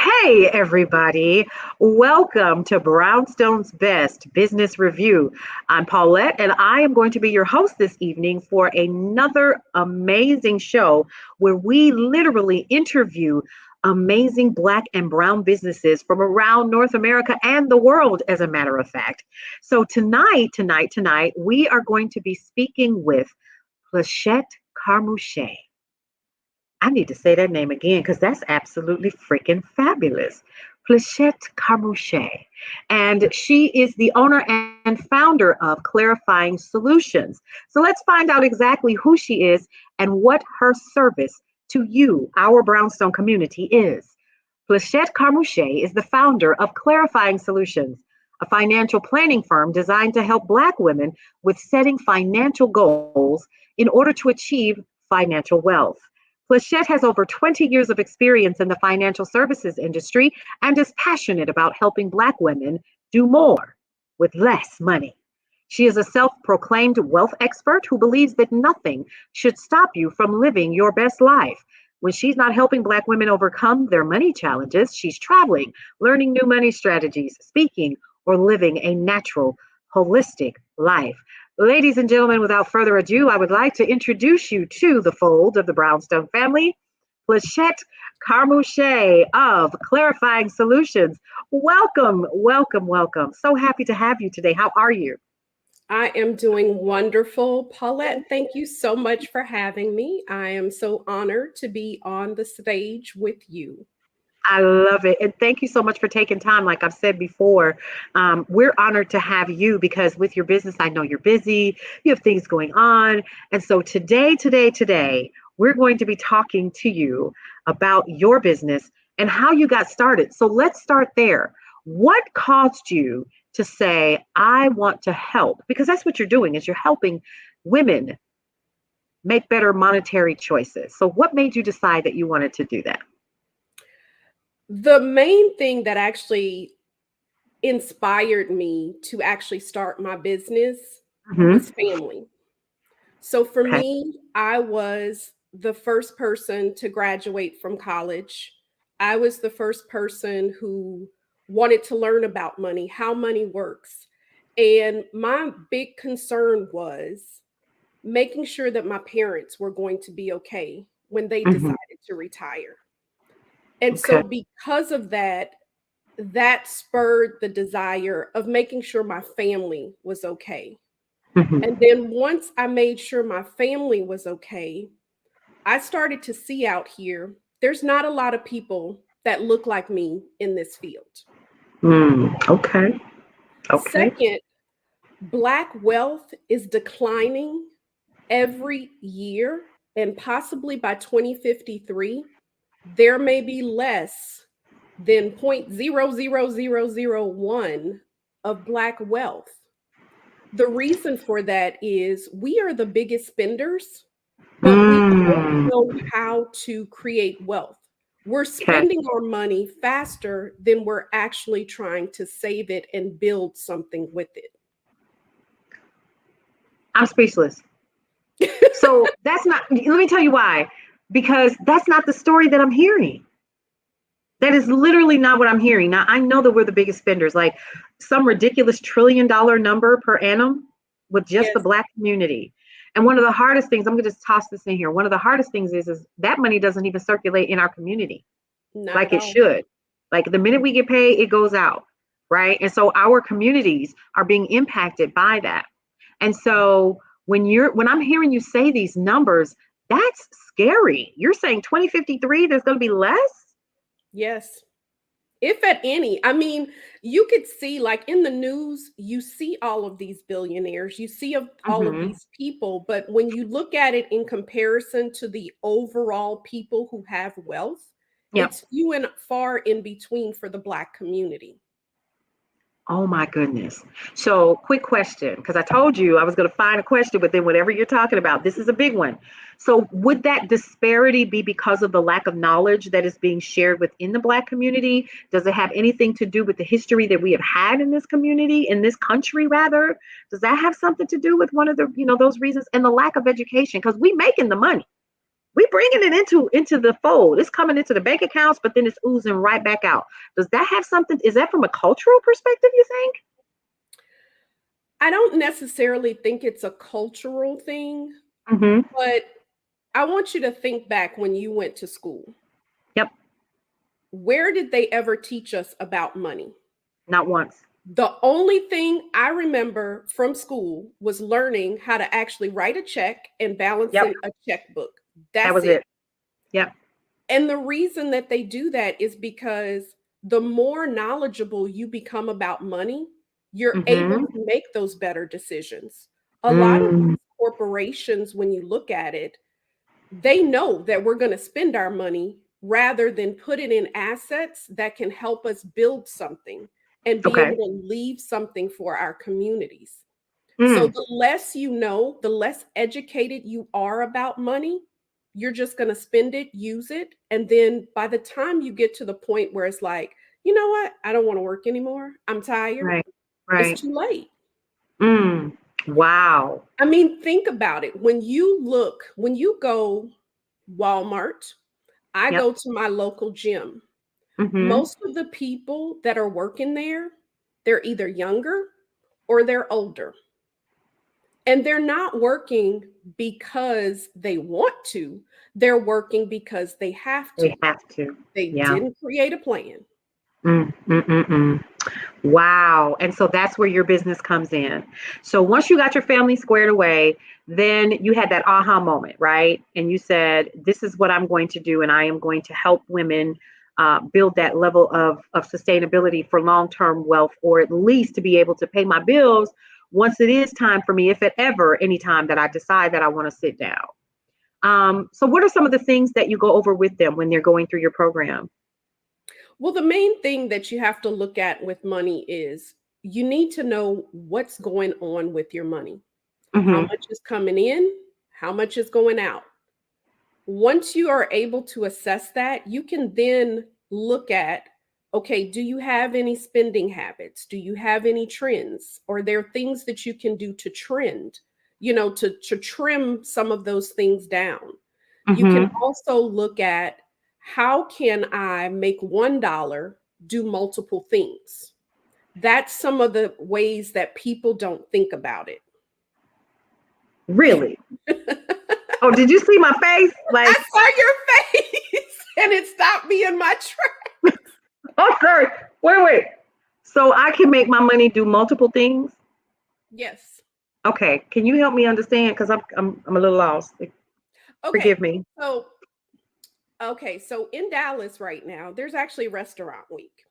Hey, everybody. Welcome to Brownstone's Best Business Review. I'm Paulette, and I am going to be your host this evening for another amazing show where we literally interview amazing Black and Brown businesses from around North America and the world, as a matter of fact. So, tonight, we are going to be speaking with Pleshette Carmouche. I need to say that name again because that's absolutely freaking fabulous. Pleshette Carmouche. And she is the owner and founder of Clarifying Solutions. So let's find out exactly who she is and what her service to you, our Brownstone community, is. Pleshette Carmouche is the founder of Clarifying Solutions, a financial planning firm designed to help Black women with setting financial goals in order to achieve financial wealth. Pleshette has over 20 years of experience in the financial services industry and is passionate about helping Black women do more with less money. She is a self proclaimed wealth expert who believes that nothing should stop you from living your best life. When she's not helping Black women overcome their money challenges, she's traveling, learning new money strategies, speaking, or living a natural, holistic life. Ladies and gentlemen, without further ado, I would like to introduce you to the fold of the Brownstone family, Pleshette Carmouche of Clarifying Solutions. Welcome, welcome, welcome. So happy to have you today. How are you? I am doing wonderful, Paulette. Thank you so much for having me. I am so honored to be on the stage with you. I love it. And thank you so much for taking time. Like I've said before, we're honored to have you because with your business, I know you're busy, you have things going on. And so today, we're going to be talking to you about your business and how you got started. So let's start there. What caused you to say, I want to help? Because that's what you're doing is you're helping women make better monetary choices. So what made you decide that you wanted to do that? The main thing that actually inspired me to actually start my business Hmm. was family. So for Okay. me, I was the first person to graduate from college. I was the first person who wanted to learn about money, how money works. And my big concern was making sure that my parents were going to be okay when they Hmm. decided to retire. And Okay. so because of that, that spurred the desire of making sure my family was okay. And Hmm. then once I made sure my family was okay, I started to see out here there's not a lot of people that look like me in this field. Okay. Okay. Second, Black wealth is declining every year, and possibly by 2053, there may be less than 0.00001 of Black wealth. The reason for that is we are the biggest spenders, but we don't Mm, know how to create wealth. We're okay. spending our money faster than we're actually trying to save it and build something with I'm speechless. it. So that's not, let me tell you why. Because that's not the story that I'm hearing. That is literally not what I'm hearing. Now, I know that we're the biggest spenders, like some ridiculous $1 trillion number per annum with just the Yes, Black community. And one of the hardest things, I'm going to just toss this in here. One of the hardest things is that money doesn't even circulate in our community not like at it all. should. Like the minute we get paid, it goes out, right? And so our communities are being impacted by that. And so when I'm hearing you say these numbers, that's scary. You're saying 2053 there's going to be less? Yes. If at any, I mean, you could see like in the news, you see all of these billionaires, you see of all of Mhm. these people, but when you look at it in comparison to the overall people who have wealth, Yep. it's few and far in between for the Black community. Oh my goodness. So, quick question, because I told you I was going to find a question, but then whatever you're talking about, this is a big one. So, would that disparity be because of the lack of knowledge that is being shared within the Black community? Does it have anything to do with the history that we have had in this community, in this country, rather? Does that have something to do with one of the, those reasons and the lack of education? Because we making the money. We bringing it into the fold. It's coming into the bank accounts, but then it's oozing right back out. Does that have something? Is that from a cultural perspective, you think? I don't necessarily think it's a cultural thing, Mm-hmm. but I want you to think back when you went to school. Yep. Where did they ever teach us about money? Not once. The only thing I remember from school was learning how to actually write a check and balance Yep. in a checkbook. That That's was it. it. Yep. And the reason that they do that is because the more knowledgeable you become about money, you're able Mm-hmm. to make those better decisions. A lot of Mm. these corporations, when you look at it, they know that we're going to spend our money rather than put it in assets that can help us build something and be Okay. able to leave something for our communities. So Mm. the less you know, the less educated you are about money, you're just going to spend it, use it. And then by the time you get to the point where it's like, you know what? I don't want to work anymore. I'm tired. Right. It's Right. too late. Mm. Wow. I mean, think about it. When you go Walmart, I Yep. go to my local gym. Mm-hmm. Most of the people that are working there, they're either younger or they're older. And they're not working because they want to. They're working because they have They to. have to. They Yeah. didn't create a plan. Mm, mm, mm, mm. Wow. And so that's where your business comes in. So once you got your family squared away, then you had that aha moment, right? And you said, this is what I'm going to do. And I am going to help women build that level of sustainability for long term wealth, or at least to be able to pay my bills once it is time for me, if it ever, any time that I decide that I want to sit down. So, what are some of the things that you go over with them when they're going through your program? Well, the main thing that you have to look at with money is you need to know what's going on with your money. How Hmm. much is coming in? How much is going out? Once you are able to assess that, you can then look at, okay, do you have any spending habits? Do you have any trends? Are there things that you can do to trend, to trim some of those things down? You can Hmm. also look at how can I make $1 do multiple things? That's some of the ways that people don't think about it. Really? Oh, did you see my face? I Like, saw your face and it stopped me in my tracks. oh, sorry. Wait, wait. So I can make my money do multiple things? Yes. Okay. Can you help me understand? Because I'm a little lost. Like, Okay. forgive me. So, so in Dallas right now, there's actually Restaurant Week.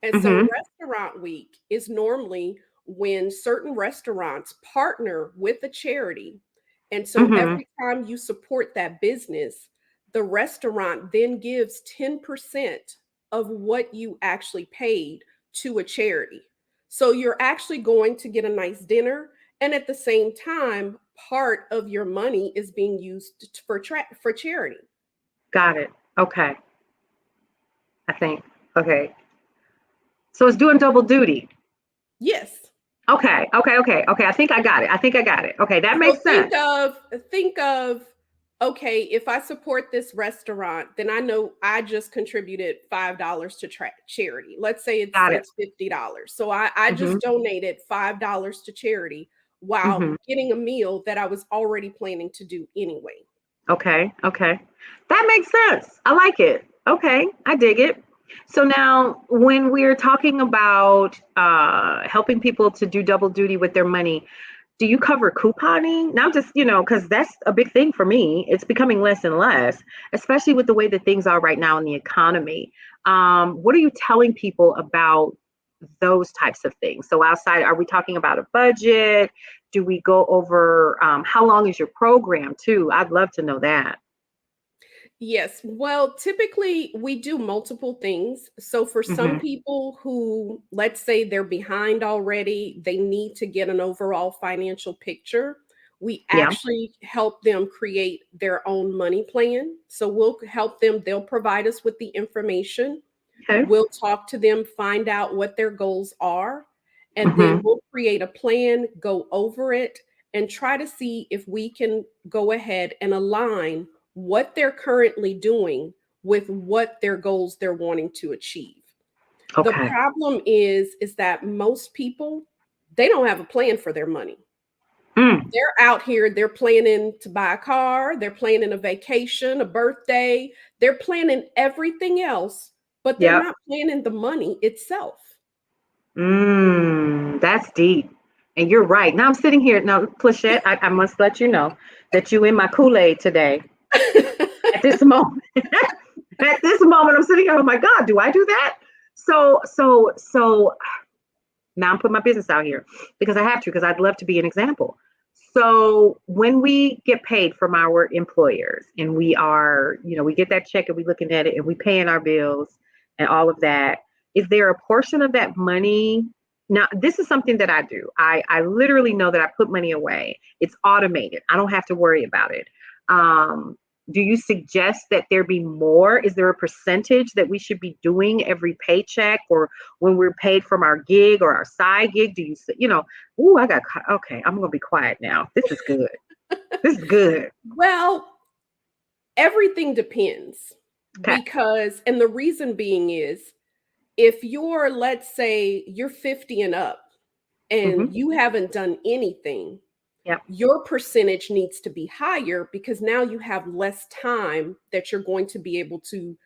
And so Mm-hmm. Restaurant Week is normally when certain restaurants partner with a charity. And so Mm-hmm. every time you support that business, the restaurant then gives 10% of what you actually paid to a charity. So you're actually going to get a nice dinner. And at the same time, part of your money is being used for charity. Got it. Okay. I think. Okay. So it's doing double duty. Yes. Okay. Okay. Okay. Okay. I think I got it. I think I got it. Okay. That So makes sense. think of okay, if I support this restaurant, then I know I just contributed $5 to charity. Let's say Got it. it's $50. So I Mm-hmm. just donated $5 to charity while Mm-hmm. getting a meal that I was already planning to do anyway. Okay. Okay. That makes sense. I like it. Okay. I dig it. So now, when we're talking about helping people to do double duty with their money, do you cover couponing? Now, just, because that's a big thing for me. It's becoming less and less, especially with the way that things are right now in the economy. What are you telling people about those types of things? So, outside, are we talking about a budget? Do we go over how long is your program, too? I'd love to know that. Yes. Well, typically we do multiple things. So for some Hmm. people who, let's say they're behind already, they need to get an overall financial picture. We Yeah. actually help them create their own money plan. So we'll help them, they'll provide us with the information. Okay. We'll talk to them, find out what their goals are, and then Hmm. we'll create a plan, go over it, and try to see if we can go ahead and align what they're currently doing with what their goals they're wanting to achieve. The Okay. problem is that most people, they don't have a plan for their money. They're out here, they're planning to buy a car, they're planning a vacation, a birthday, they're planning everything else, but they're Yep. not planning the money itself. That's deep. And you're right. Now I'm sitting here. Now, Pleshette, I must let you know that you in my Kool-Aid today. At this moment. At this moment, I'm sitting here, oh my God, do I do that? So now I'm putting my business out here because I have to, because I'd love to be an example. So when we get paid from our employers and we are, we get that check and we looking at it and we paying our bills and all of that, is there a portion of that money? Now, this is something that I do. I literally know that I put money away. It's automated. I don't have to worry about it. Do you suggest that there be more? Is there a percentage that we should be doing every paycheck or when we're paid from our gig or our side gig? Do you, okay, I'm going to be quiet now. This is good. This is good. Well, everything depends Okay. because, and the reason being is, if you're, let's say you're 50 and up and you haven't done anything, Yep. your percentage needs to be higher because now you have less time that you're going to be able to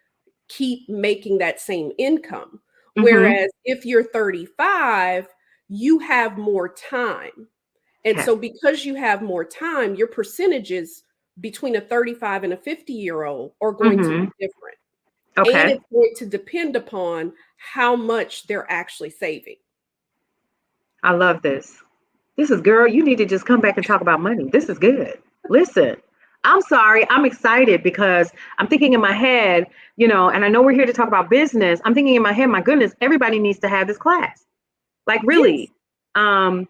keep making that same income. Whereas if you're 35, you have more time. And so because you have more time, your percentages between a 35 and a 50-year-old are going to be different. Okay. And it's going to depend upon how much they're actually saving. I love this. This is, girl, you need to just come back and talk about money. This is good. Listen, I'm sorry. I'm excited because I'm thinking in my head, and I know we're here to talk about business. I'm thinking in my head, my goodness, everybody needs to have this class. Like really. Yes.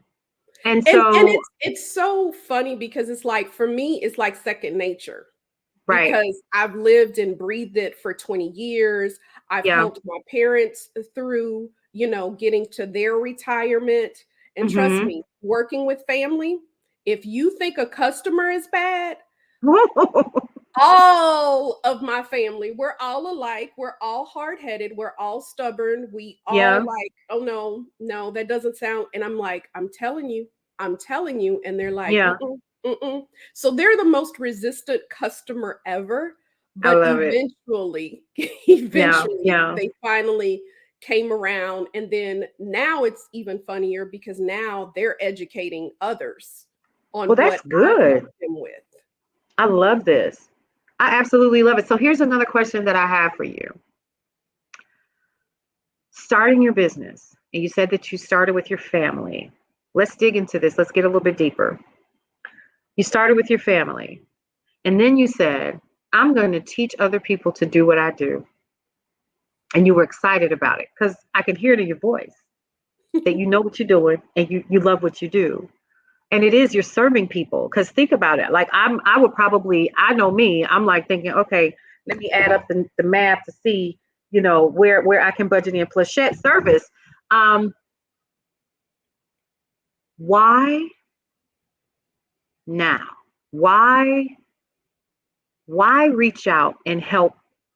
And so it's so funny because it's like, for me, it's like second nature. Right. Because I've lived and breathed it for 20 years. I've helped my parents through, getting to their retirement. And trust me, working with family, if you think a customer is bad, all of my family, we're all alike. We're all hard-headed. We're all stubborn. We all like, oh no, that doesn't sound. And I'm like, I'm telling you. And they're like, So they're the most resistant customer ever. But eventually, they finally came around. And then now it's even funnier because now they're educating others on what I help them with. I love this. I absolutely love it. So here's another question that I have for you. Starting your business, and you said that you started with your family. Let's dig into this. Let's get a little bit deeper. You started with your family, and then you said, I'm going to teach other people to do what I do. And you were excited about it because I can hear it in your voice that you know what you're doing and you love what you do. And it is, you're serving people. Because think about it. Like I know me, I'm like thinking, okay, let me add up the math to see, where I can budget in Pleshette service. Why now? Why reach out and help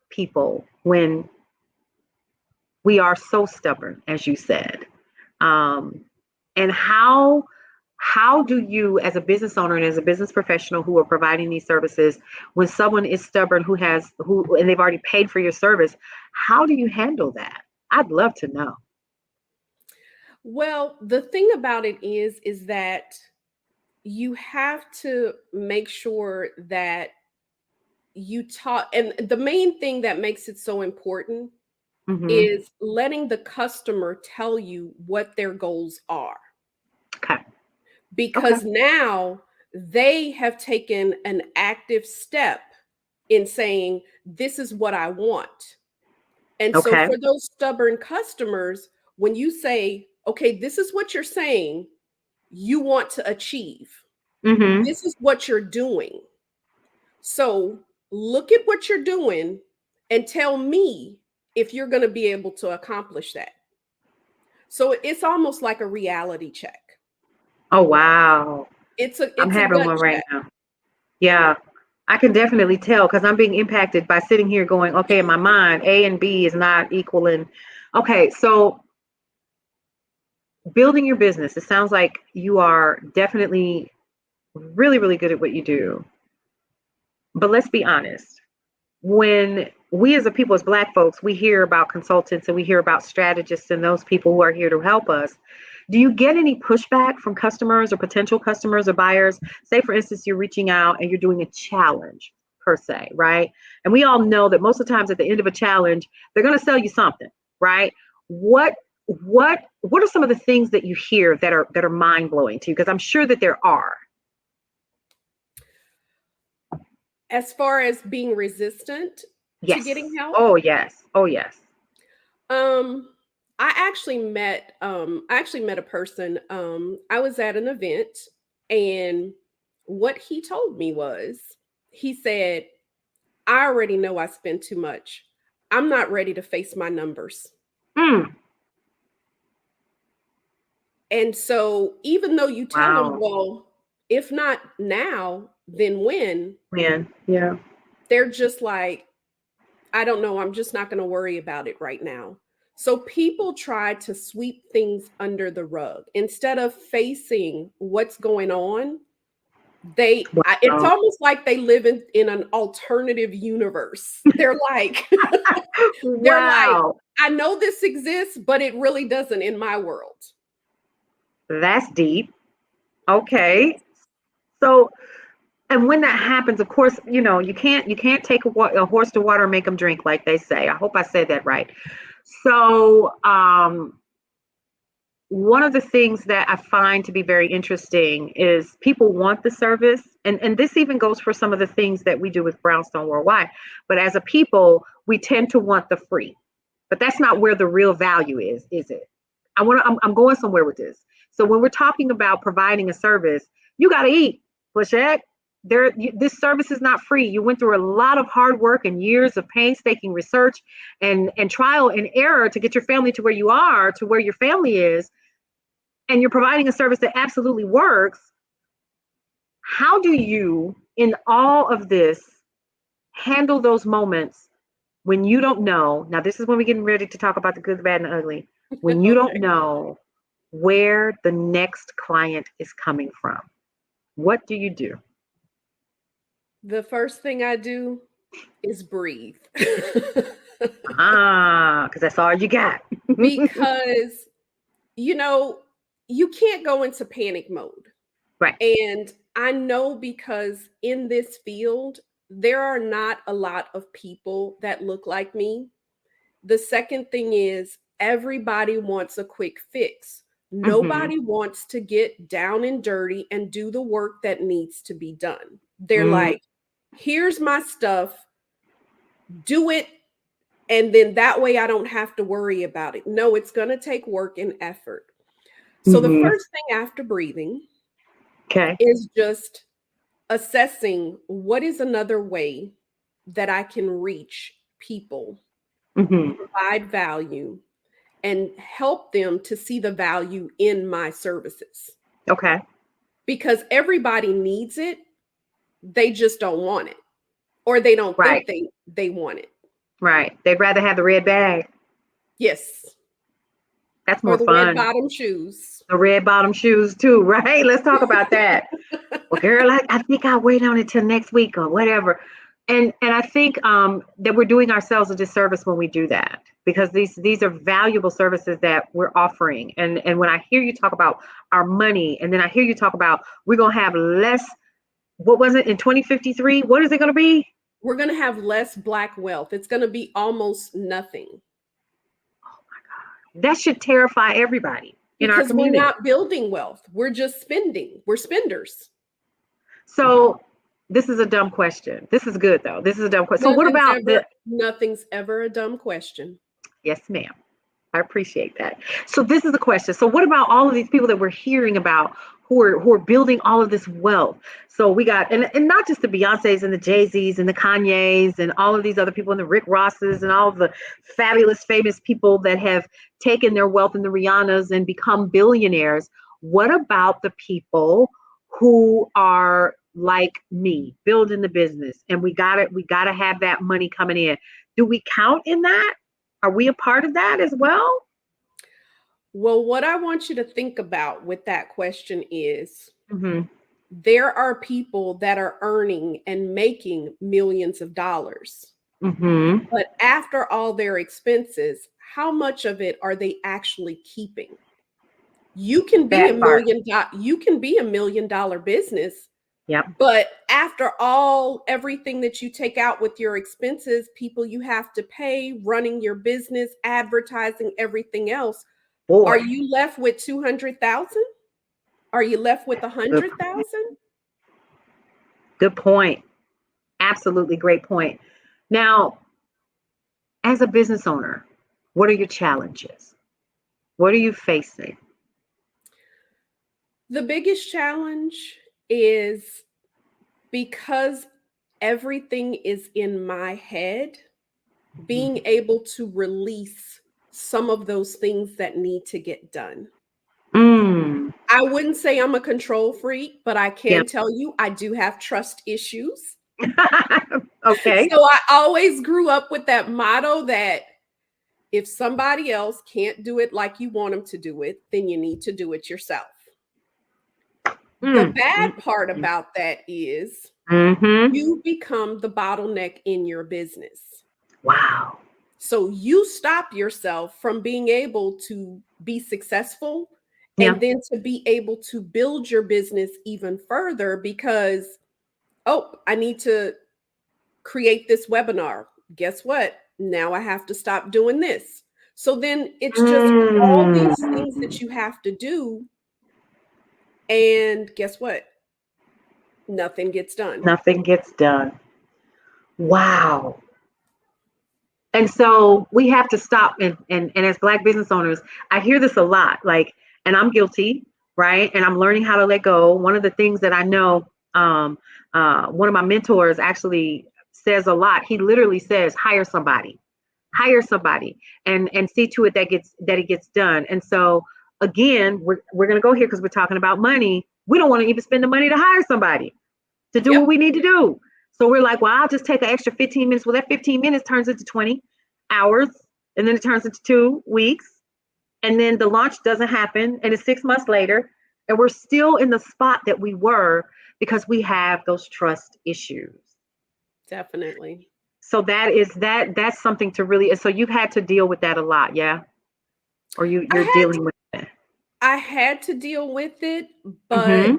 people when we are so stubborn, as you said? And how do you, as a business owner and as a business professional who are providing these services, when someone is stubborn and they've already paid for your service, how do you handle that? I'd love to know. Well, the thing about it is that you have to make sure that you talk, and the main thing that makes it so important is letting the customer tell you what their goals are. Okay. Because now they have taken an active step in saying, this is what I want. And so for those stubborn customers, when you say, okay, this is what you're saying you want to achieve, this is what you're doing. So look at what you're doing and tell me if you're going to be able to accomplish that. So it's almost like a reality check. Oh, wow. It's I'm having one right now. Yeah. I can definitely tell because I'm being impacted by sitting here going, okay, in my mind, A and B is not equaling. Okay, so building your business, it sounds like you are definitely really, really good at what you do. But let's be honest. When we as a people, as Black folks, we hear about consultants and we hear about strategists and those people who are here to help us. Do you get any pushback from customers or potential customers or buyers? Say, for instance, you're reaching out and you're doing a challenge per se, right? And we all know that most of the times at the end of a challenge, they're going to sell you something, right? What are some of the things that you hear that are mind blowing to you? Because I'm sure that there are. As far as being resistant to Yes. getting help, Oh yes. Oh yes. um, I actually met a person. I was at an event, and what he told me was, he said, I already know I spend too much. I'm not ready to face my numbers. Mm, And so, even though you tell them, wow. well, if not now, then when, Man. Yeah. they're just like, I don't know, I'm just not going to worry about it right now. So people try to sweep things under the rug instead of facing what's going on. It's Wow. almost like they live in an alternative universe. They're like, Wow. I know this exists, but it really doesn't in my world. That's deep. Okay. So, and when that happens, of course, you can't take a horse to water and make them drink, like they say. I hope I said that right. So, one of the things that I find to be very interesting is people want the service, and this even goes for some of the things that we do with Brownstone Worldwide. But as a people, we tend to want the free, but that's not where the real value is it? I'm going somewhere with this. So when we're talking about providing a service, you got to eat, Pleshette. This service is not free. You went through a lot of hard work and years of painstaking research and trial and error to get your family to where you are, to where your family is, and you're providing a service that absolutely works. How do you, in all of this, handle those moments when you don't know? Now, this is when we're getting ready to talk about the good, the bad, and the ugly. When you don't Okay. know where the next client is coming from, what do you do? The first thing I do is breathe. Because that's all you got. Because, you know, you can't go into panic mode. Right. And I know, because in this field, there are not a lot of people that look like me. The second thing is, everybody wants a quick fix. Hmm. Nobody wants to get down and dirty and do the work that needs to be done. They're Mm-hmm. like, here's my stuff, do it. And then that way I don't have to worry about it. No, it's going to take work and effort. So the Mm-hmm. first thing after breathing Okay. is just assessing what is another way that I can reach people, Hmm. provide value, and help them to see the value in my services. Okay. Because everybody needs it, they just don't want it, or they don't Right. think they want it. Right. They'd rather have the red bag. Yes, That's or more the red fun. bottom shoes. The red bottom shoes too, right? Let's talk about that. Well, girl, I think I'll wait on it till next week or whatever. And I think that we're doing ourselves a disservice when we do that, because these are valuable services that we're offering. And when I hear you talk about our money, and then I hear you talk about we're gonna have less. What was it in 2053? What is it gonna be? We're going to have less Black wealth. It's going to be almost nothing, That should terrify everybody in our because we're community. not building wealth. We're just spending. We're spenders. So this is a dumb question. This is good though. This is a dumb question. So what about the? Nothing's ever a dumb question. Yes, ma'am. I appreciate that. So this is the question. So what about all of these people that we're hearing about who are building all of this wealth? So we got, and not just the Beyoncés and the Jay-Z's and the Kanyes and all of these other people and the Rick Rosses and all of the fabulous famous people that have taken their wealth and the Rihannas and become billionaires. What about the people who are like me, building the business, and we gotta have that money coming in. Do we count in that? Are we a part of that as well? Well, what I want you to think about with that question is Mm-hmm. there are people that are earning and making millions of dollars. Mm-hmm. But after all their expenses, how much of it are they actually keeping? You can be That part. you can be $1 million business, Yep. but after all everything that you take out with your expenses, people you have to pay, running your business, advertising, everything else, are Boy. you left with 200,000? Are you left with Good, 100,000? good point. Absolutely great point. Now, as a business owner, what are your challenges? What are you facing? The biggest challenge is because everything is in my head, being able to release some of those things that need to get done. Mm. I wouldn't say I'm a control freak, but I Yeah. can tell you I do have trust issues. Okay. So I always grew up with that motto that if somebody else can't do it like you want them to do it, then you need to do it yourself. The Mm. bad part about that is Mm-hmm. you become the bottleneck in your business. Wow. So you stop yourself from being able to be successful Yeah. and then to be able to build your business even further because, oh, I need to create this webinar. Guess what? Now I have to stop doing this. So then it's just all these things Mm. that you have to do. And guess what? Nothing gets done. Nothing gets done. Wow. And so we have to stop and as black business owners, I hear this a lot, like, and I'm guilty, right? And I'm learning how to let go. One of the things that I know, one of my mentors actually says a lot. He literally says, hire somebody and see to it that it gets done. And so again, we're gonna go here because we're talking about money. We don't want to even spend the money to hire somebody to do what Yep. we need to do. So we're like, well, I'll just take an extra 15 minutes. Well, that 15 minutes turns into 20 hours, and then it turns into 2 weeks. And then the launch doesn't happen, and it's 6 months later, and we're still in the spot that we were because we have those trust issues. Definitely. So that's something to really, so you've had to deal with that a lot, yeah? Or I you're had dealing with it. I had to deal with it, but Mm-hmm.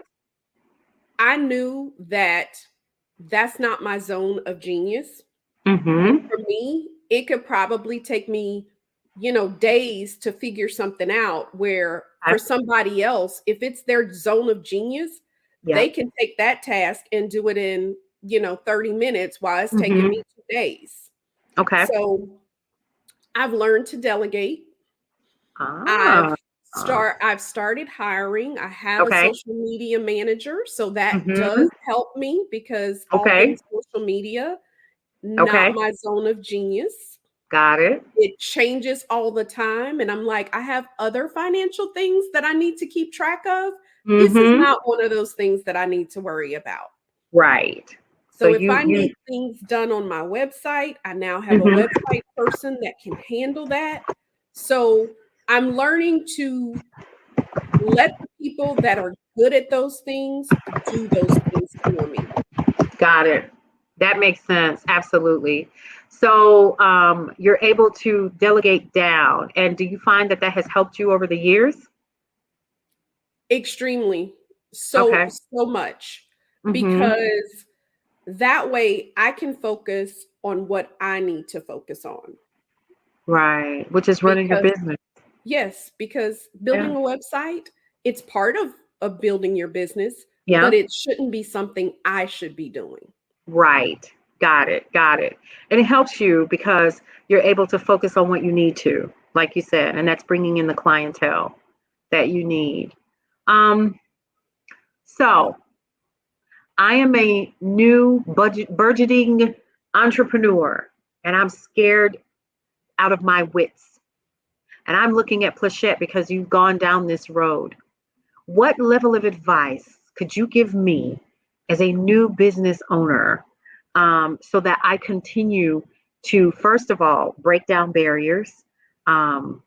I knew that that's not my zone of genius. Mm-hmm. For me, it could probably take me, days to figure something out where for somebody else, if it's their zone of genius, Yeah. they can take that task and do it in, 30 minutes while it's taking Mm-hmm. me 2 days. Okay. So I've learned to delegate. Ah. I've started hiring. I have a Okay. social media manager, so that Mm-hmm. does help me because all Okay. things social media, not Okay. my zone of genius. Got it. It changes all the time, and I'm like, I have other financial things that I need to keep track of. This is Mm-hmm. not one of those things that I need to worry about. Right. So So if I you need things done on my website, I now have a hmm website person that can handle that. So I'm learning to let the people that are good at those things do those things for me. got it. That makes sense. Absolutely. So you're able to delegate down, and do you find that that has helped you over the years? Extremely. So, Okay. so much. Mm-hmm. Because that way I can focus on what I need to focus on. Right. Which is running your Because business. yes, because Yeah. building a website, it's part of building your business, Yeah. but it shouldn't be something I should be doing. Right. Got it. Got it. And it helps you because you're able to focus on what you need to, like you said, and that's bringing in the clientele that you need. Um, so I am a new budgeting entrepreneur, and I'm scared out of my wits. And I'm looking at Pleshette because you've gone down this road. What level of advice could you give me as a new business owner, so that I continue to, first of all, break down barriers, um,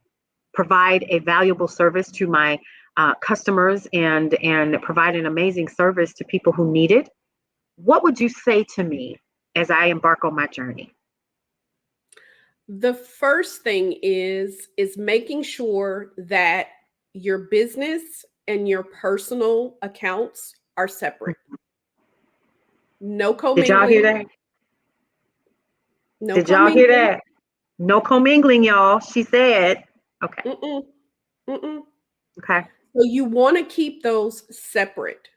provide a valuable service to my customers, and provide an amazing service to people who need it? What would you say to me as I embark on my journey? The first thing is making sure that your business and your personal accounts are separate. No Did y'all hear commingling, that? no Did y'all hear commingling. that? No commingling, y'all. She said. Okay. Mm-mm, mm-mm. Okay. So you want to keep those separate.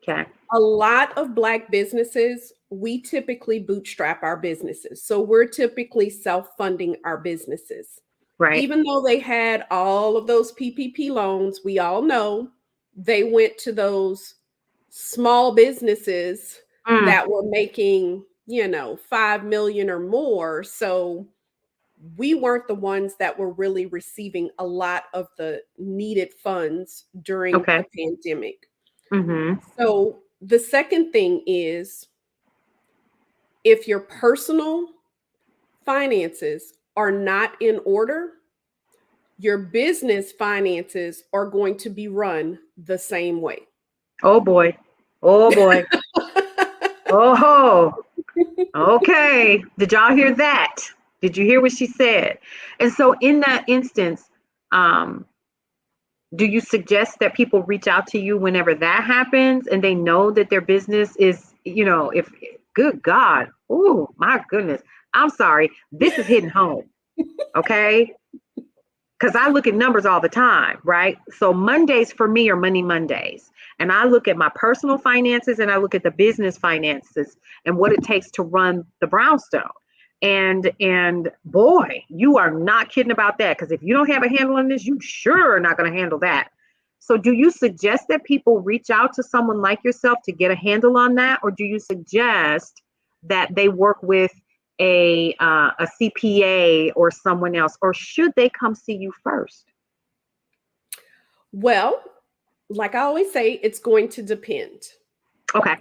Okay. A lot of Black businesses, we typically bootstrap our businesses. So we're typically self-funding our businesses. Right. Even though they had all of those PPP loans, we all know they went to those small businesses Mm, that were making, 5 million or more. So we weren't the ones that were really receiving a lot of the needed funds during okay. the pandemic. Mm-hmm. So the second thing is, if your personal finances are not in order, your business finances are going to be run the same way. Oh boy. Oh boy. Oh, okay. Did y'all hear that? Did you hear what she said? And so in that instance, um, do you suggest that people reach out to you whenever that happens and they know that their business is, if good God, oh my goodness. I'm sorry. This is hitting home. Okay. Because I look at numbers all the time, right? So Mondays for me are Money Mondays. And I look at my personal finances and I look at the business finances and what it takes to run the Brownstone. And boy, you are not kidding about that. Because if you don't have a handle on this, you sure are not going to handle that. So do you suggest that people reach out to someone like yourself to get a handle on that? Or do you suggest that they work with a CPA or someone else, or should they come see you first? Well, like I always say, it's going to depend. Okay.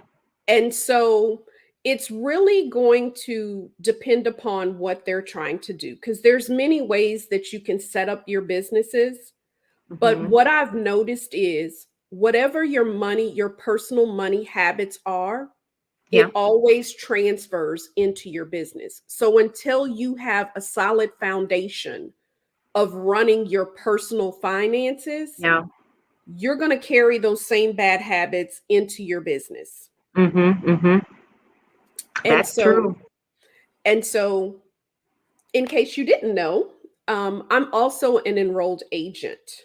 And so it's really going to depend upon what they're trying to do, because there's many ways that you can set up your businesses. But Mm-hmm. what I've noticed is, whatever your money, your personal money habits are, Yeah. it always transfers into your business. So until you have a solid foundation of running your personal finances, Yeah. you're going to carry those same bad habits into your business. Mm-hmm. Mm-hmm. And That's so, true. and so, in case you didn't know, I'm also an enrolled agent,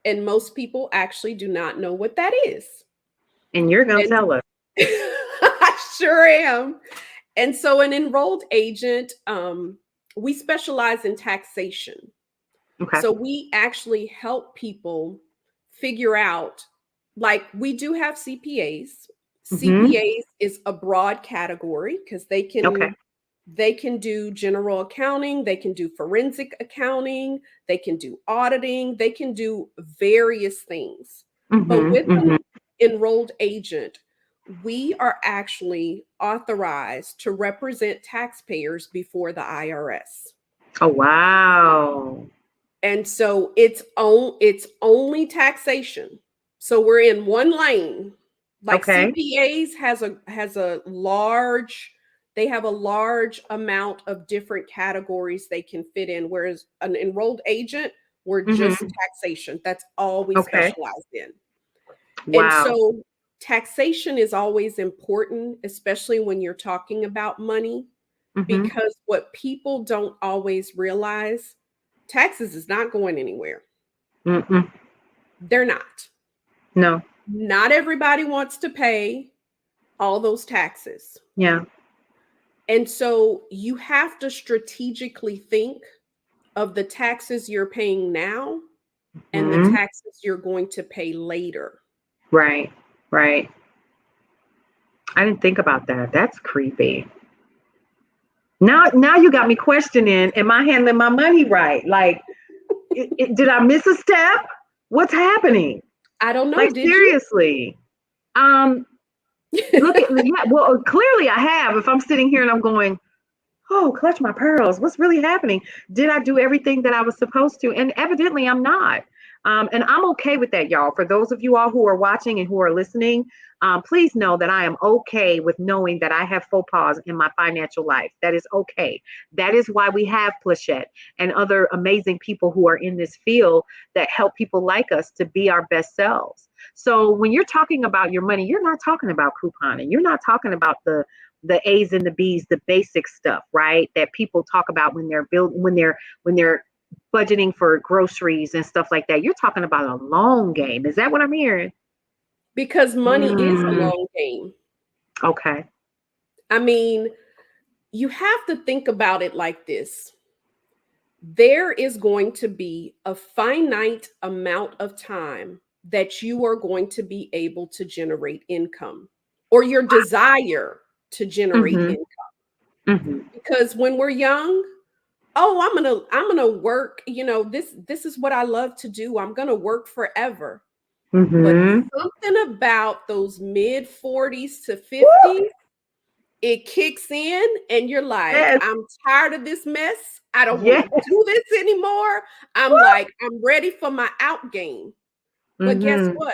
and most people actually do not know what that is. And you're gonna And tell us. I sure am. And so, an enrolled agent, we specialize in taxation. Okay. So we actually help people figure out, like, we do have CPAs. Mm-hmm. CPAs is a broad category because Okay. they can do general accounting, they can do forensic accounting, they can do auditing, they can do various things. But with Mm-hmm. an Mm-hmm. enrolled agent, we are actually authorized to represent taxpayers before the IRS. Oh wow. And so it's only taxation. So we're in one lane. Like Okay. CPAs has a large, they have a large amount of different categories they can fit in, whereas an enrolled agent, we're just Mm-hmm. taxation. That's all we Okay. specialize in. And Wow. so taxation is always important, especially when you're talking about money, Mm-hmm. because what people don't always realize, taxes is not going anywhere. Mm-mm. They're not. No. Not everybody wants to pay all those taxes. Yeah. And so you have to strategically think of the taxes you're paying now and the Mm-hmm. taxes you're going to pay later. Right. Right. I didn't think about that. That's creepy. Now you got me questioning, am I handling my money right? Like, did I miss a step? What's happening? I don't know. Like Did you? seriously. Um, Look at, yeah, well, clearly I have. If I'm sitting here and I'm going, oh, clutch my pearls. What's really happening? Did I do everything that I was supposed to? And evidently I'm not. And I'm okay with that, y'all. For those of you all who are watching and who are listening, please know that I am okay with knowing that I have faux pas in my financial life. That is okay. That is why we have Pleshette and other amazing people who are in this field that help people like us to be our best selves. So when you're talking about your money, you're not talking about couponing. You're not talking about the A's and the B's, the basic stuff, right? That people talk about when they're when they're budgeting for groceries and stuff like that. You're talking about a long game. Is that what I'm hearing? Because money is a Mm, long game. okay. I mean, you have to think about it like this. There is going to be a finite amount of time that you are going to be able to generate income, or your desire to generate Mm-hmm. income. Mm-hmm. Because when we're young, oh, I'm gonna work, this is what I love to do. I'm gonna work forever. But Mm-hmm. something about those mid 40s to Woo! 50s, it kicks in and you're like, Yes. I'm tired of this mess. I don't want to Yes. do this anymore. I'm Woo! like, I'm ready for my out game. But guess Mm-hmm. what?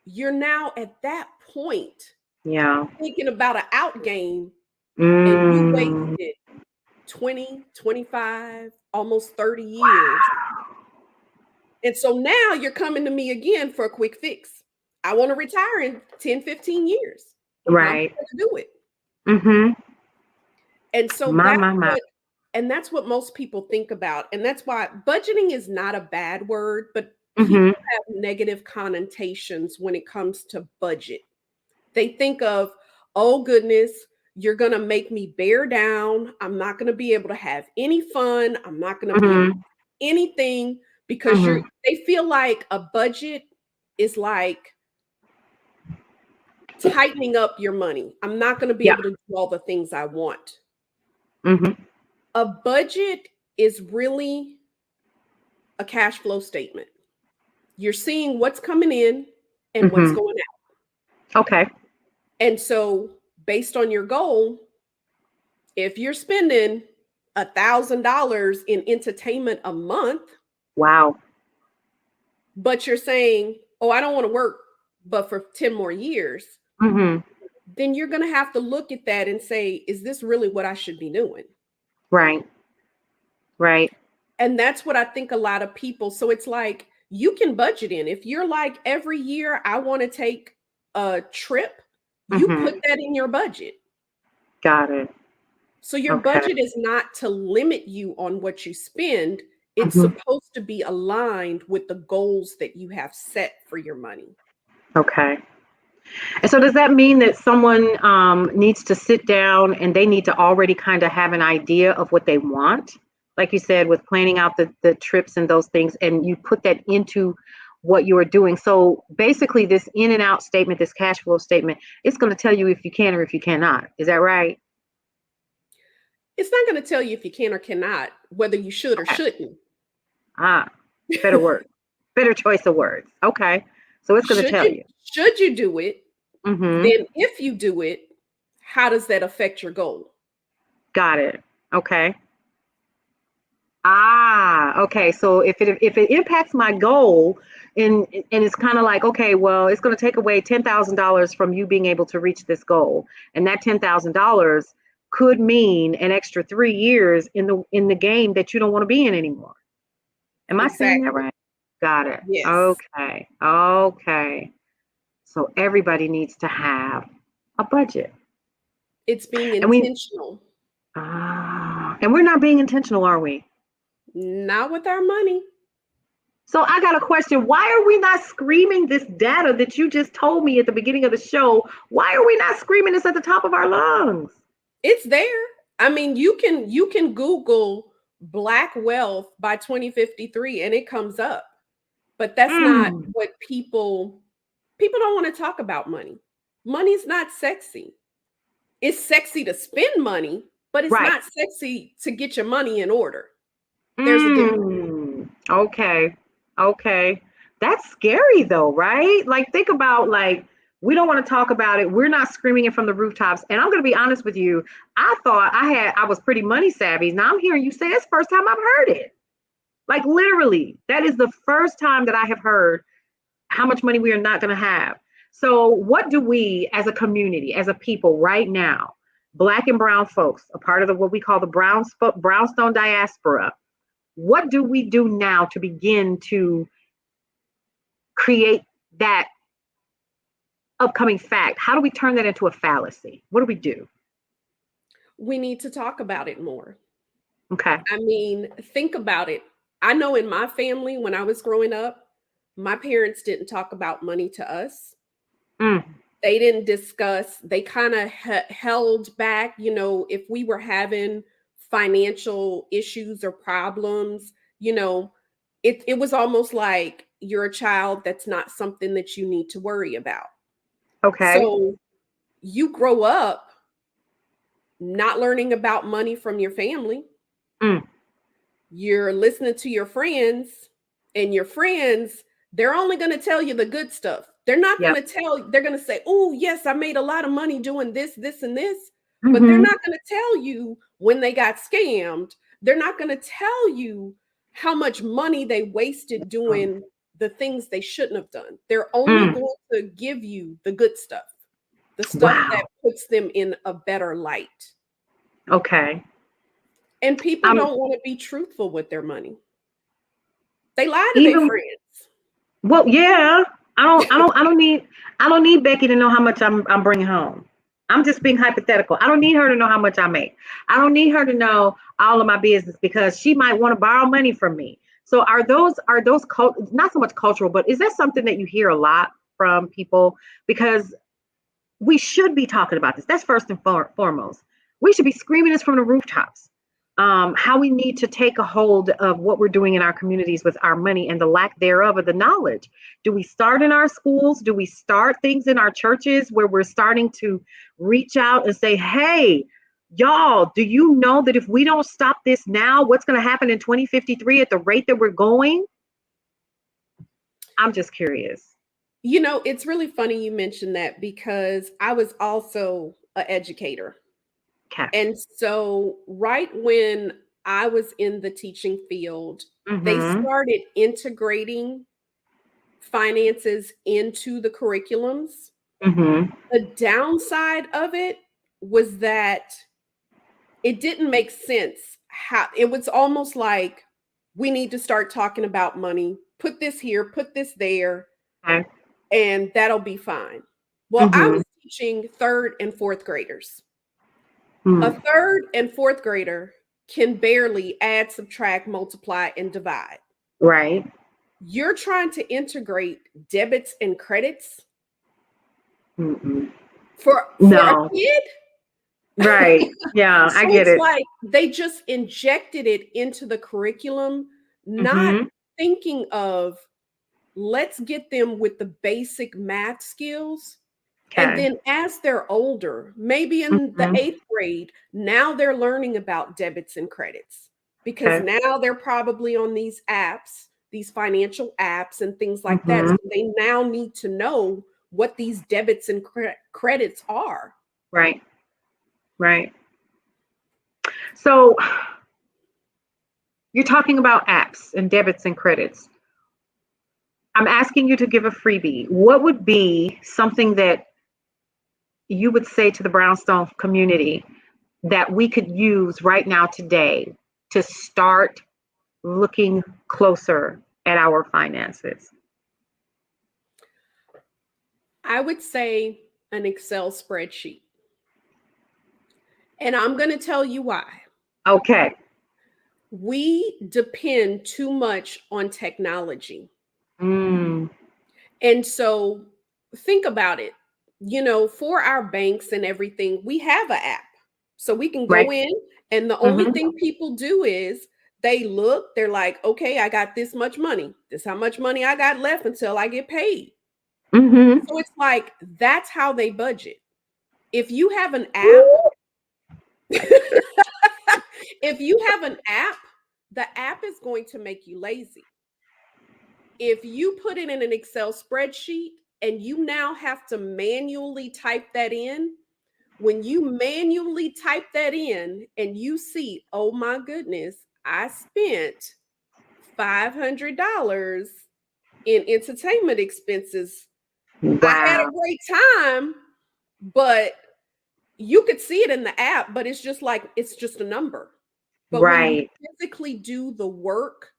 You're now at that point Yeah. thinking about an out game, and you Mm. wasted 20, 25, almost 30 years. And so now you're coming to me again for a quick fix. I want to retire in 10, 15 years. I'm Right. going to do it. Mm-hmm. And so My. that's what most people think about. And that's why budgeting is not a bad word, but Mm-hmm. people have negative connotations when it comes to budget. They think of, oh goodness, you're going to make me bear down. I'm not going to be able to have any fun. I'm not going to be able to Mm-hmm. do anything, because Mm-hmm. they feel like a budget is like tightening up your money. I'm not going to be Yeah. able to do all the things I want. Mm-hmm. A budget is really a cash flow statement. You're seeing what's coming in and what's Mm-hmm. going out. Okay. And so, based on your goal, if you're spending $1,000 in entertainment a month, Wow. but you're saying, oh, I don't want to work but for 10 more years, Mm-hmm. then you're going to have to look at that and say, is this really what I should be doing? Right. Right. And that's what I think a lot of people. So it's like you can budget in. If you're like, every year I want to take a trip, you put Mm-hmm. that in your budget. Got it. So your Okay. budget is not to limit you on what you spend. It's Mm-hmm. supposed to be aligned with the goals that you have set for your money. Okay. And so does that mean that someone needs to sit down and they need to already kind of have an idea of what they want? Like you said, with planning out the trips and those things, and you put that into what you are doing. So basically, this in and out statement, this cash flow statement, it's going to tell you if you can or if you cannot. Is that right? It's not going to tell you if you can or cannot, whether you should or Okay. shouldn't. Ah, better word, better choice of words. Okay. So it's going to Should tell you you. should you do it? Mm-hmm. Then if you do it, how does that affect your goal? Got it. Okay. Ah, okay. So if it impacts my goal, and it's kind of like, okay, well, it's going to take away $10,000 from you being able to reach this goal, and that $10,000 could mean an extra 3 years in the game that you don't want to be in anymore. Am I saying that Exactly. right? Got it. Yes. Okay. Okay. So everybody needs to have a budget, It's being and we intentional, and we're not being intentional, are we? not with our money. So I got a question. Why are we not screaming this data that you just told me at the beginning of the show? Why are we not screaming this at the top of our lungs? It's there. I mean, you can Google black wealth by 2053 and it comes up. But that's not Mm, what people don't want to talk about money. Money's not sexy. It's sexy to spend money, but it's right. not sexy to get your money in order. There's a difference. Okay. Okay. That's scary though, right? Like think about like We don't want to talk about it. We're not screaming it from the rooftops. And I'm going to be honest with you. I thought I was pretty money savvy. Now I'm hearing you say it's the first time I've heard it. Like literally, that is the first time that I have heard how much money we are not going to have. So what do we as a community, as a people right now, Black and brown folks, a part of what we call the Brownstone diaspora, what do we do now to begin to create that upcoming fact? How do we turn that into a fallacy? What do we do? We need to talk about it more. Okay. I mean, think about it. I know in my family, when I was growing up, my parents didn't talk about money to us. Mm. They didn't discuss, they kind of held back, you know, if we were having financial issues or problems, you know, it was almost like you're a child, that's not something that you need to worry about. Okay. So you grow up not learning about money from your family. Mm. You're listening to your friends, and your friends, they're only going to tell you the good stuff. They're not Yep. going to tell, they're going to say, oh, yes, I made a lot of money doing this, this, and this. But they're Mm-hmm. not going to tell you when they got scammed. They're not going to tell you how much money they wasted doing the things they shouldn't have done. They're only Mm. going to give you the good stuff, the stuff that Wow. puts them in a better light. Okay. And people don't want to be truthful with their money. They lie to their Even friends. well, yeah. I don't need Becky to know how much I'm bringing home. I'm just being hypothetical. I don't need her to know how much I make. I don't need her to know all of my business because she might want to borrow money from me. So are those not so much cultural, but is that something that you hear a lot from people? Because we should be talking about this. That's first and foremost. We should be screaming this from the rooftops. How we need to take a hold of what we're doing in our communities with our money and the lack thereof of the knowledge. Do we start in our schools? Do we start things in our churches where we're starting to reach out and say, hey, y'all, do you know that if we don't stop this now, what's going to happen in 2053 at the rate that we're going? I'm just curious. You know, it's really funny you mentioned that because I was also an educator. Okay. And so, right when I was in the teaching field, they Mm-hmm. started integrating finances into the curriculums. Mm-hmm. The downside of it was that it didn't make sense. How it was almost like we need to start talking about money, put this here, put this there, Okay. and that'll be fine. Well, I Mm-hmm. was teaching third and fourth graders. A Mm. third and fourth grader can barely add, subtract, multiply, and divide. Right. You're trying to integrate debits and credits Mm-mm. for a No. kid. Right. Yeah, I So get it's it. like they just injected it into the curriculum, not Mm-hmm. thinking of, let's get them with the basic math skills. And Okay. then as they're older, maybe in the Mm-hmm. eighth grade, now they're learning about debits and credits because Okay. now they're probably on these apps, these financial apps and things like that. Mm-hmm. So they now need to know what these debits and credits are. Right. Right. So you're talking about apps and debits and credits. I'm asking you to give a freebie. What would be something that you would say to the Brownstone community that we could use right now today to start looking closer at our finances? I would say an Excel spreadsheet. And I'm going to tell you why. Okay. We depend too much on technology. Mm. And so think about it. You know, for our banks and everything, we have an app. So we can Right. go in, and the only Mm-hmm. thing people do is they look, they're like, okay, I got this much money. This how much money I got left until I get paid. Mm-hmm. So it's like that's how they budget. If you have an app, if you have an app, the app is going to make you lazy. If you put it in an Excel spreadsheet, and you now have to manually type that in. When you manually type that in and you see, oh my goodness, I spent $500 in entertainment expenses. I had Wow. a great time, but you could see it in the app, but it's just like, it's just a number. But when you Right. physically do the work,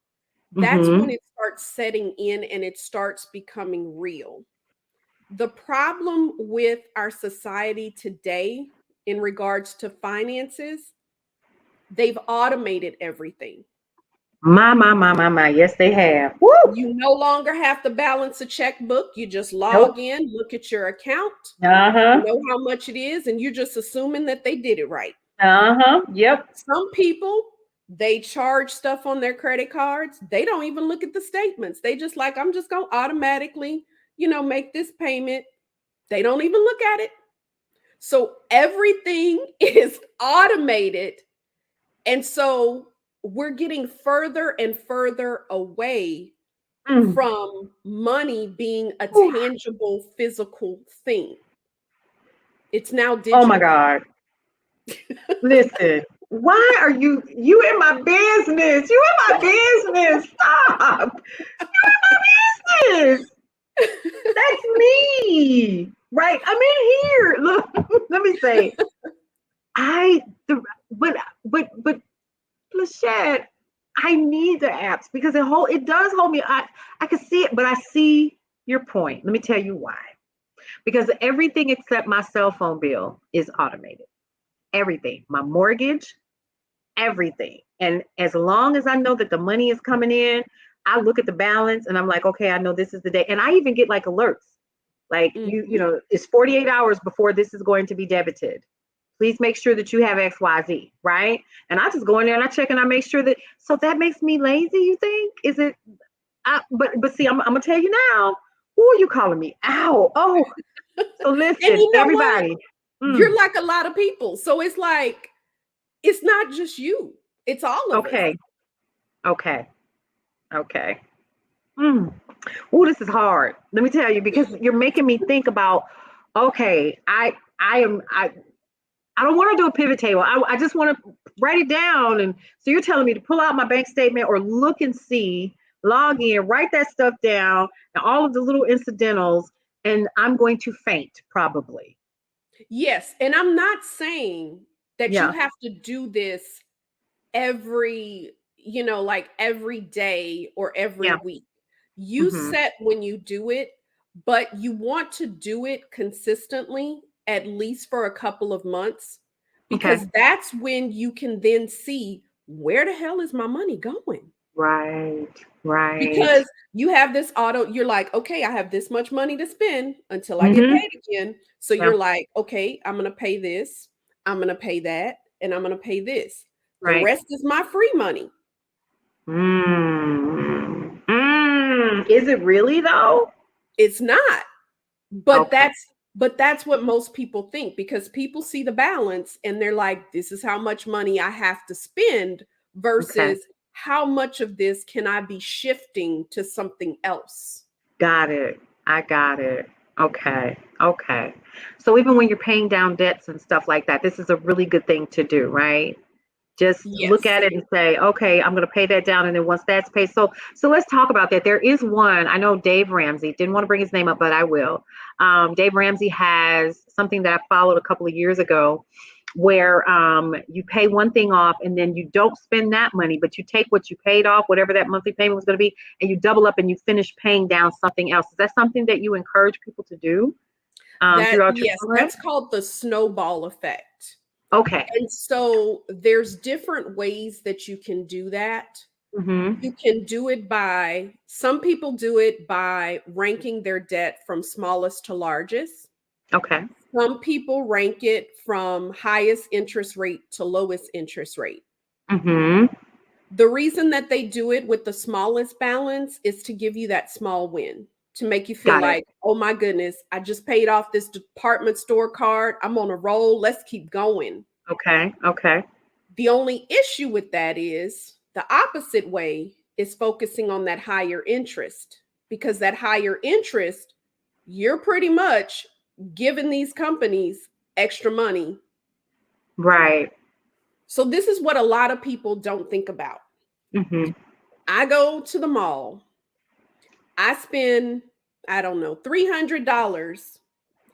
that's when Mm-hmm. it starts setting in and it starts becoming real. The problem with our society today in regards to finances, they've automated everything. My. Yes, they have. Woo! You no longer have to balance a checkbook. You just log Nope. in, look at your account, you Uh-huh. know how much it is, and you're just assuming that they did it right. Uh-huh. Yep. Some people, they charge stuff on their credit cards. They don't even look at the statements. They just like, I'm just going to automatically, make this payment. They don't even look at it. So everything is automated. And so we're getting further and further away Mm. from money being a Ooh. tangible physical thing. It's now Oh my digital. God. Listen, why are you in my business? You in my business. Stop. Business. That's me. Right. I'm in here. Look, let me say, I the but Pleshette, I need the apps because it does hold me. I can see it, but I see your point. Let me tell you why. Because everything except my cell phone bill is automated. Everything. My mortgage, everything. And as long as I know that the money is coming in, I look at the balance and I'm like, okay, I know this is the day. And I even get like alerts. Like Mhm. it's 48 hours before this is going to be debited. Please make sure that you have XYZ, right? And I just go in there and I check and I make sure that so that makes me lazy, you think? Is it but see, I'm gonna tell you now. Who are you calling me out? Oh, so And listen, you know what? everybody. You're Mm, like a lot of people. So it's like, it's not just you, it's all of us. okay, okay, okay. Mm. Oh, this is hard. Let me tell you, because you're making me think about, okay, I don't want to do a pivot table. I just want to write it down. And so you're telling me to pull out my bank statement or look and see, log in, write that stuff down, and all of the little incidentals, and I'm going to faint probably. Yes, and I'm not saying that you Yeah, have to do this every, like every day or every yeah. week. You Hmm. set when you do it, but you want to do it consistently, at least for a couple of months, Okay. because that's when you can then see, where the hell is my money going? Right, right. Because you have this auto, you're like, okay, I have this much money to spend until I get Hmm. paid again. So Yeah, you're like, okay, I'm going to pay this, I'm going to pay that, and I'm going to pay this. The right. rest is my free money. Mm. Mm. Is it really though? It's not. But Okay, that's what most people think, because people see the balance and they're like, this is how much money I have to spend okay. versus how much of this can I be shifting to something else. Got it. I got it. Okay. Okay. So even when you're paying down debts and stuff like that, this is a really good thing to do, right? Just look Yes. at it and say, okay, I'm going to pay that down. And then once that's paid, so let's talk about that. There is one, I know Dave Ramsey, didn't want to bring his name up, but I will. Dave Ramsey has something that I followed a couple of years ago where you pay one thing off and then you don't spend that money, but you take what you paid off, whatever that monthly payment was going to be, and you double up and you finish paying down something else. Is that something that you encourage people to do throughout your Yes, program? that's called the snowball effect. Okay. And so there's different ways that you can do that. Mm-hmm. You can do it by, some people do it by ranking their debt from smallest to largest. Okay. Some people rank it from highest interest rate to lowest interest rate. Mm-hmm. The reason that they do it with the smallest balance is to give you that small win, to make you feel Got it. like, oh my goodness, I just paid off this department store card. I'm on a roll. Let's keep going. Okay. Okay. The only issue with that is the opposite way is focusing on that higher interest, because that higher interest, you're pretty much giving these companies extra money. Right. So this is what a lot of people don't think about. Mm-hmm. I go to the mall. I spend, I don't know, $300.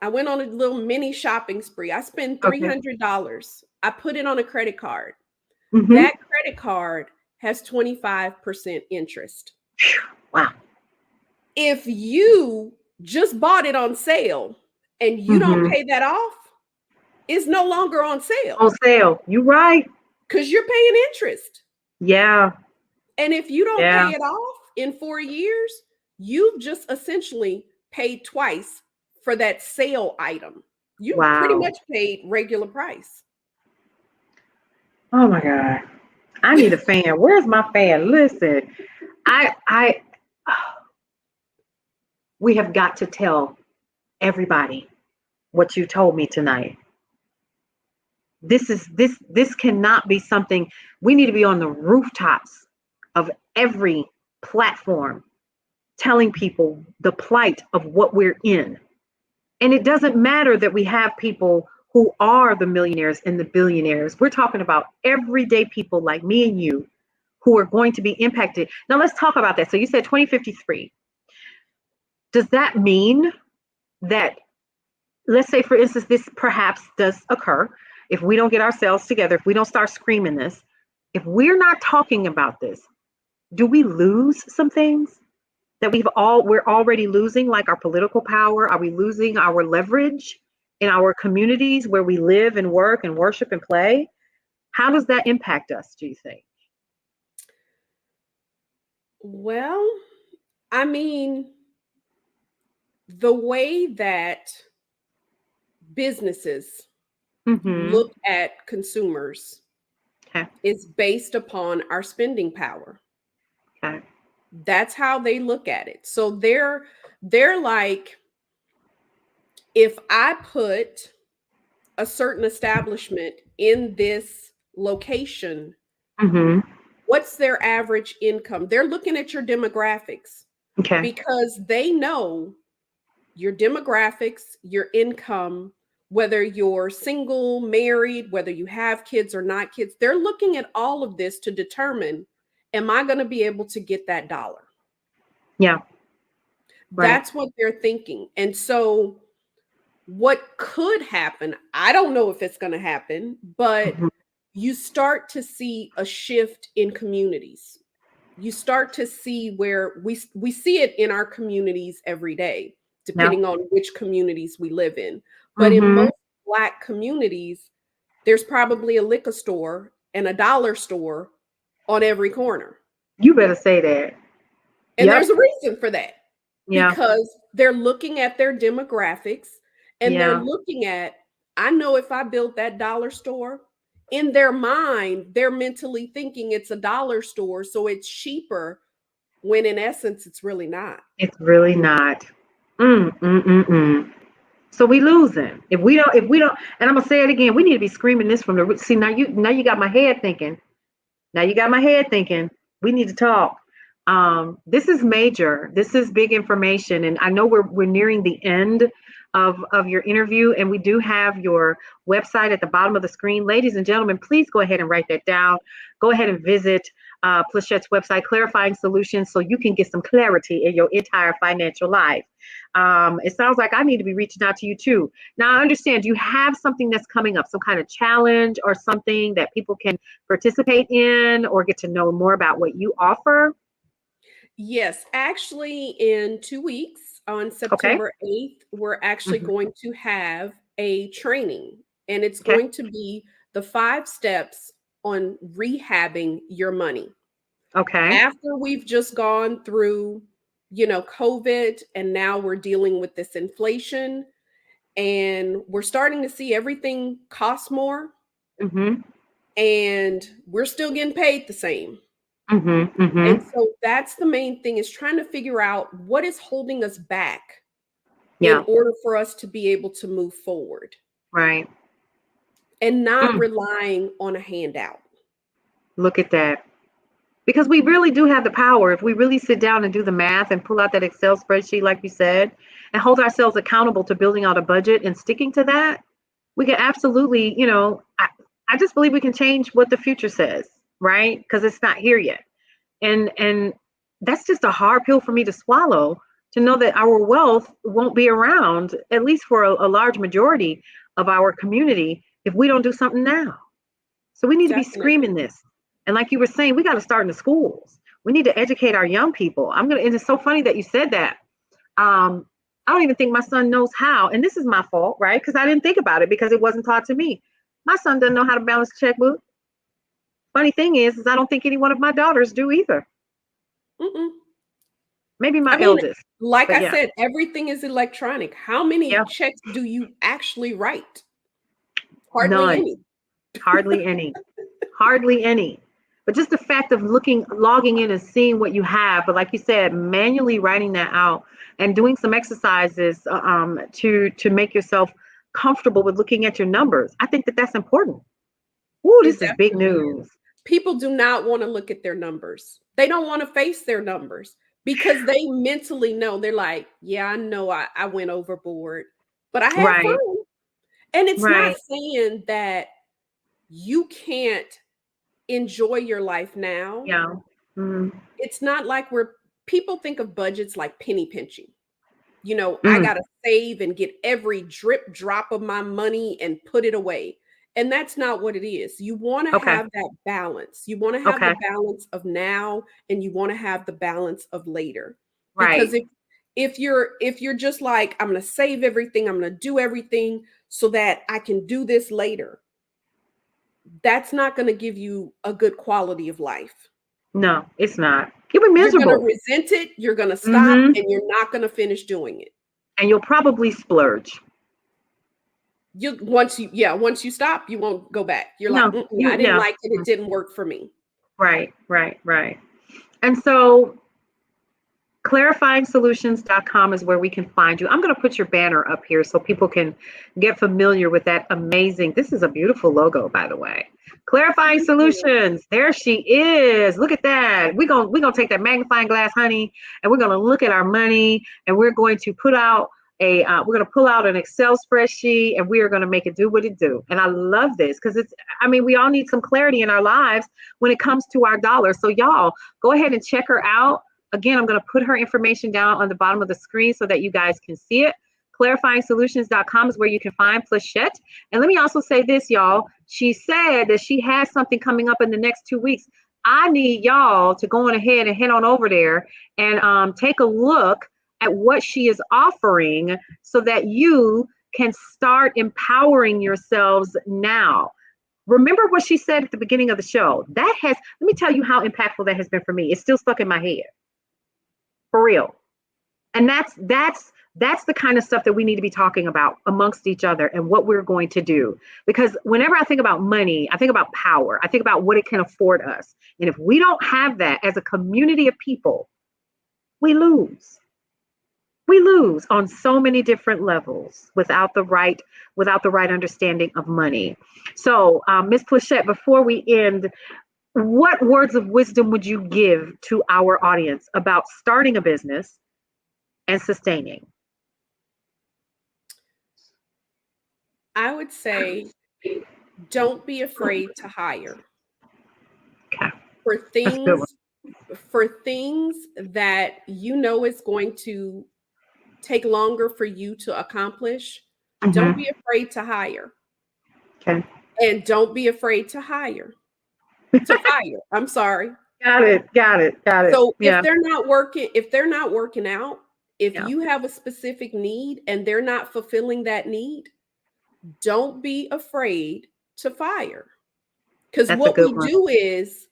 I went on a little mini shopping spree. I spend Okay. $300. I put it on a credit card. Mm-hmm. That credit card has 25% interest. Wow. If you just bought it on sale and you don't Mm-hmm. pay that off, it's no longer on sale On sale. You right. because you're paying interest. Yeah. And if you don't Yeah. pay it off in 4 years, you've just essentially paid twice for that sale item. You pretty Wow. much paid regular price. Oh my God. I need a fan. Where's my fan? Listen, I we have got to tell everybody what you told me tonight. This cannot be something. We need to be on the rooftops of every platform telling people the plight of what we're in. And it doesn't matter that we have people who are the millionaires and the billionaires. We're talking about everyday people like me and you who are going to be impacted. Now let's talk about that. So you said 2053. Does that mean that, let's say for instance, this perhaps does occur, if we don't get ourselves together, if we don't start screaming this, if we're not talking about this, do we lose some things that we're already losing, like our political power? Are we losing our leverage in our communities where we live and work and worship and play? How does that impact us, do you think? Well, I mean, the way that businesses Mm-hmm. look at consumers Okay. is based upon our spending power. Okay. That's how they look at it. So they're like, if I put a certain establishment in this location, Mm-hmm. what's their average income? They're looking at your demographics Okay. because they know your demographics, your income, whether you're single, married, whether you have kids or not kids. They're looking at all of this to determine, am I going to be able to get that dollar? Yeah. Right. That's what they're thinking. And so what could happen, I don't know if it's going to happen, but Mm-hmm. you start to see a shift in communities. You start to see where we see it in our communities every day, Yeah. depending on which communities we live in. But in Mm-hmm. most Black communities, there's probably a liquor store and a dollar store on every corner. You better say that. And there's Yep. a reason for that Yeah. because they're looking at their demographics and they're Yeah. looking at, I know if I built that dollar store, in their mind, they're mentally thinking it's a dollar store, so it's cheaper when in essence it's really not. It's really not. Mm. So we losing. If we don't, and I'm gonna say it again, we need to be screaming this from the root. See, now you got my head thinking. Now you got my head thinking. We need to talk. This is major. This is big information, and I know we're nearing the end of your interview, and we do have your website at the bottom of the screen. Ladies and gentlemen, please go ahead and write that down. Go ahead and visit Plechette's website, Clarifying Solutions, so you can get some clarity in your entire financial life. It sounds like I need to be reaching out to you too. Now, I understand you have something that's coming up, some kind of challenge or something that people can participate in or get to know more about what you offer. Yes, actually, in 2 weeks on Okay. September 8th, we're actually Hmm. going to have a training, and it's Okay. going to be the 5 steps on rehabbing your money. Okay. After we've just gone through, COVID, and now we're dealing with this inflation, and we're starting to see everything cost more, Hmm. and we're still getting paid the same. And Hmm. so that's the main thing, is trying to figure out what is holding us back in Yeah. order for us to be able to move forward Right. and not Mm. relying on a handout. Look at that. because we really do have the power. If we really sit down and do the math and pull out that Excel spreadsheet, like you said, and hold ourselves accountable to building out a budget and sticking to that, we can absolutely, I just believe we can change what the future says, right? Because it's not here yet. And that's just a hard pill for me to swallow, to know that our wealth won't be around, at least for a large majority of our community, if we don't do something now. So we need to be screaming Definitely. this. And like you were saying, we got to start in the schools. We need to educate our young people. And it's so funny that you said that. I don't even think my son knows how. And this is my fault, right? Because I didn't think about it because it wasn't taught to me. My son doesn't know how to balance a checkbook. Funny thing is I don't think any one of my daughters do either. Mm-mm. Maybe I my mean, eldest, like but I yeah, said, everything is electronic. How many yeah, checks do you actually write? Hardly none, any. hardly any, hardly any. But just the fact of logging in and seeing what you have, but like you said, manually writing that out and doing some exercises to make yourself comfortable with looking at your numbers. I think that that's important. Ooh, It this is big definitely is. news. People do not want to look at their numbers. They don't want to face their numbers because they mentally know, they're like, yeah, I know I went overboard, but I had Right, fun. And it's not right, saying that you can't enjoy your life now. yeah, mm, It's not like people think of budgets like penny pinching. I mm, got to save and get every drip drop of my money and put it away. And that's not what it is. You want to okay, have that balance. You want to have the okay, balance of now, and you want to have the balance of later. Because right. if you're just like, I'm going to save everything, I'm going to do everything so that I can do this later, that's not going to give you a good quality of life. No, it's not. You'll be You're going to miserable. resent it, you're going to stop, Mm-hmm. and you're not going to finish doing it. And you'll probably splurge. Once you stop, you won't go back. You're like, No, "Mm-mm, you, I didn't yeah. like it. It didn't work for me." Right, right, right. And so clarifyingsolutions.com is where we can find you. I'm going to put your banner up here so people can get familiar with that amazing. This is a beautiful logo, by the way. Clarifying Thank you. Solutions. There she is. Look at that. We're gonna take that magnifying glass, honey, and we're gonna look at our money, and we're going to put out we're going to pull out an Excel spreadsheet, and we are going to make it do what it do. And I love this because we all need some clarity in our lives when it comes to our dollars. So y'all go ahead and check her out. Again, I'm going to put her information down on the bottom of the screen so that you guys can see it. Clarifyingsolutions.com is where you can find Pleshette. And let me also say this, y'all. She said that she has something coming up in the next 2 weeks. I need y'all to go on ahead and head on over there and take a look at what she is offering so that you can start empowering yourselves now. Remember what she said at the beginning of the show. Let me tell you how impactful that has been for me. It's still stuck in my head. For real. And that's the kind of stuff that we need to be talking about amongst each other and what we're going to do. Because whenever I think about money, I think about power. I think about what it can afford us. And if we don't have that as a community of people, we lose. We lose on so many different levels without the right understanding of money. So, Ms. Pleshette, before we end, what words of wisdom would you give to our audience about starting a business and sustaining? I would say, don't be afraid to hire Okay, for that's a good one. things that is going to take longer for you to accomplish. Don't Hmm. be afraid to hire, Okay, and don't be afraid to fire. I'm sorry. got it, got it, got it. So Yeah, if they're not working out, if yeah, you have a specific need and they're not fulfilling that need, don't be afraid to fire. Because that's a what good we one. do is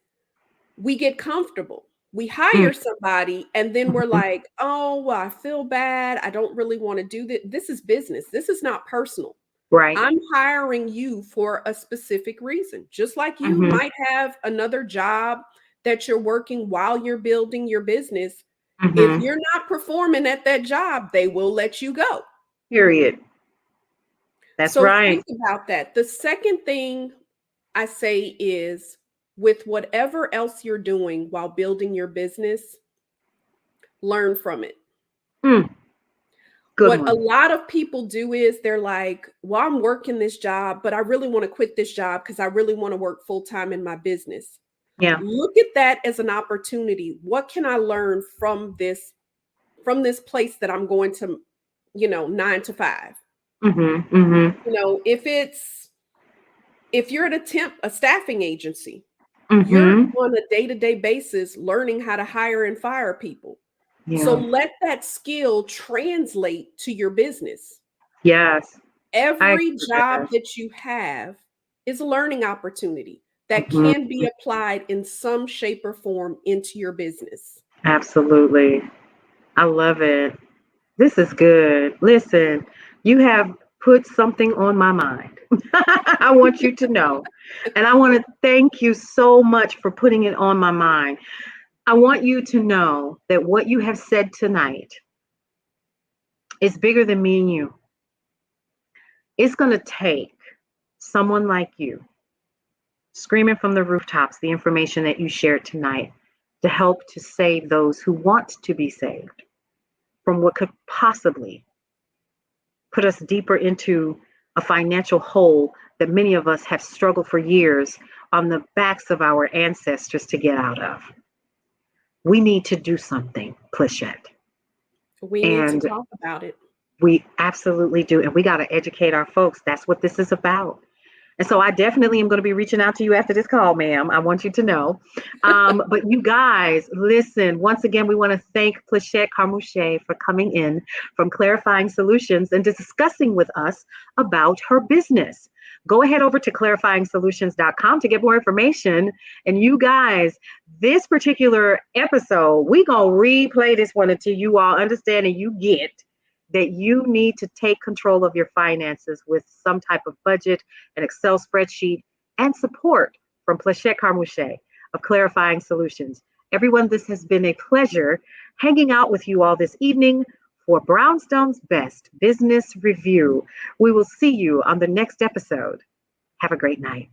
we get comfortable. We Mm, hire somebody and then we're mhm. like, oh, well, I feel bad. I don't really want to do this. This is business. This is not personal. Right. I'm hiring you for a specific reason. Just like you Hmm. might have another job that you're working while you're building your business. If Hmm. you're not performing at that job, they will let you go. Period. That's So right. think about that. The second thing I say is, with whatever else you're doing while building your business, learn from it. Mm, good What a one. lot of people do is they're like, well, I'm working this job, but I really want to quit this job because I really want to work full time in my business. Yeah. Look at that as an opportunity. What can I learn from this place that I'm going to, 9 to 5? Mm-hmm. Mm-hmm. If you're a staffing agency, you're Mm-hmm. on a day-to-day basis learning how to hire and fire people. So Yeah. let that skill translate to your business. Yes. I agree Every with job that. that you have is a learning opportunity that Mm-hmm. can be applied in some shape or form into your business. Absolutely. I love it. This is good. Listen, you have put something on my mind. I want you to know. And I want to thank you so much for putting it on my mind. I want you to know that what you have said tonight is bigger than me and you. It's going to take someone like you screaming from the rooftops the information that you shared tonight to help to save those who want to be saved from what could possibly put us deeper into a financial hole that many of us have struggled for years on the backs of our ancestors to get out of. We need to do something, Pleshette. We need to And talk about it. we absolutely do. And we got to educate our folks. That's what this is about. And so I definitely am going to be reaching out to you after this call, ma'am. I want you to know. But you guys, listen, once again, we want to thank Pleshette Carmouche for coming in from Clarifying Solutions and discussing with us about her business. Go ahead over to clarifyingsolutions.com to get more information. And you guys, this particular episode, we going to replay this one until you all understand and you get that you need to take control of your finances with some type of budget, an Excel spreadsheet, and support from Pleshette Carmouche of Clarifying Solutions. Everyone, this has been a pleasure hanging out with you all this evening for Brownstone's Best Business Review. We will see you on the next episode. Have a great night.